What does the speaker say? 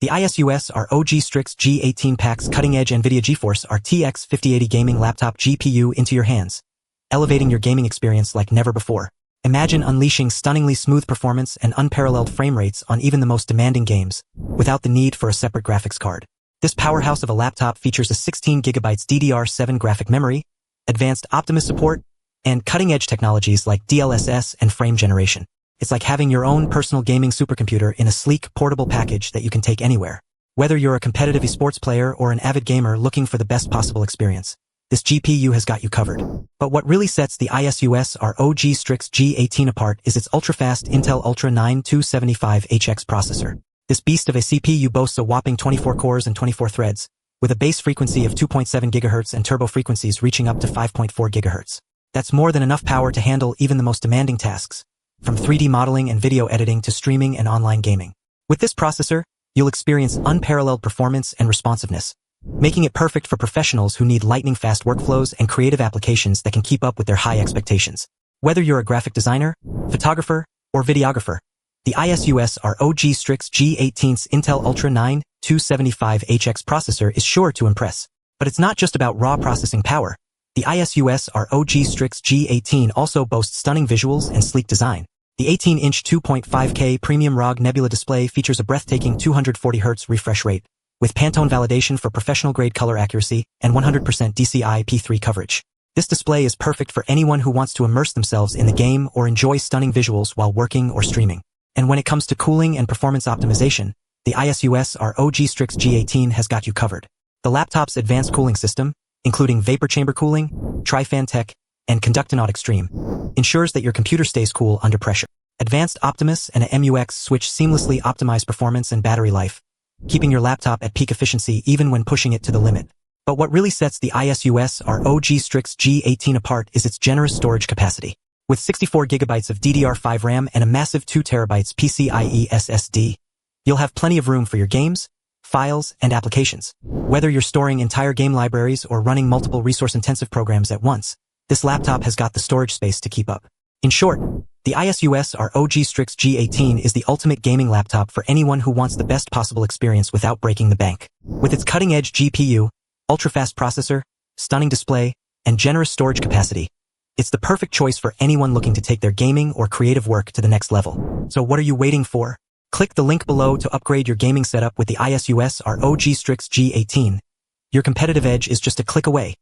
The ASUS ROG Strix G18 packs cutting-edge NVIDIA GeForce RTX 5080 gaming laptop GPU into your hands, elevating your gaming experience like never before. Imagine unleashing stunningly smooth performance and unparalleled frame rates on even the most demanding games, without the need for a separate graphics card. This powerhouse of a laptop features a 16GB DDR7 graphic memory, Advanced Optimus support, and cutting-edge technologies like DLSS and frame generation. It's like having your own personal gaming supercomputer in a sleek, portable package that you can take anywhere. Whether you're a competitive esports player or an avid gamer looking for the best possible experience, this GPU has got you covered. But what really sets the ASUS ROG Strix G18 apart is its ultra-fast Intel Ultra 9 275HX processor. This beast of a CPU boasts a whopping 24 cores and 24 threads, with a base frequency of 2.7 GHz and turbo frequencies reaching up to 5.4 GHz. That's more than enough power to handle even the most demanding tasks, from 3D modeling and video editing to streaming and online gaming. With this processor, you'll experience unparalleled performance and responsiveness, making it perfect for professionals who need lightning-fast workflows and creative applications that can keep up with their high expectations. Whether you're a graphic designer, photographer, or videographer, the ASUS ROG Strix G18's Intel Ultra 9 275HX processor is sure to impress. But it's not just about raw processing power. The ASUS ROG Strix G18 also boasts stunning visuals and sleek design. The 18-inch 2.5K Premium Rog Nebula Display features a breathtaking 240Hz refresh rate, with Pantone validation for professional-grade color accuracy and 100% DCI-P3 coverage. This display is perfect for anyone who wants to immerse themselves in the game or enjoy stunning visuals while working or streaming. And when it comes to cooling and performance optimization, the ASUS ROG Strix G18 has got you covered. The laptop's advanced cooling system, including vapor chamber cooling, tri-fan tech, and Conductonaut Extreme, ensures that your computer stays cool under pressure. Advanced Optimus and a MUX switch seamlessly optimize performance and battery life, keeping your laptop at peak efficiency even when pushing it to the limit. But what really sets the ASUS ROG Strix G18 apart is its generous storage capacity. With 64GB of DDR5 RAM and a massive 2TB PCIe SSD, you'll have plenty of room for your games, files, and applications. Whether you're storing entire game libraries or running multiple resource-intensive programs at once, this laptop has got the storage space to keep up. In short, the ASUS ROG Strix G18 is the ultimate gaming laptop for anyone who wants the best possible experience without breaking the bank. With its cutting-edge GPU, ultra-fast processor, stunning display, and generous storage capacity, it's the perfect choice for anyone looking to take their gaming or creative work to the next level. So what are you waiting for? Click the link below to upgrade your gaming setup with the ASUS ROG Strix G18. Your competitive edge is just a click away.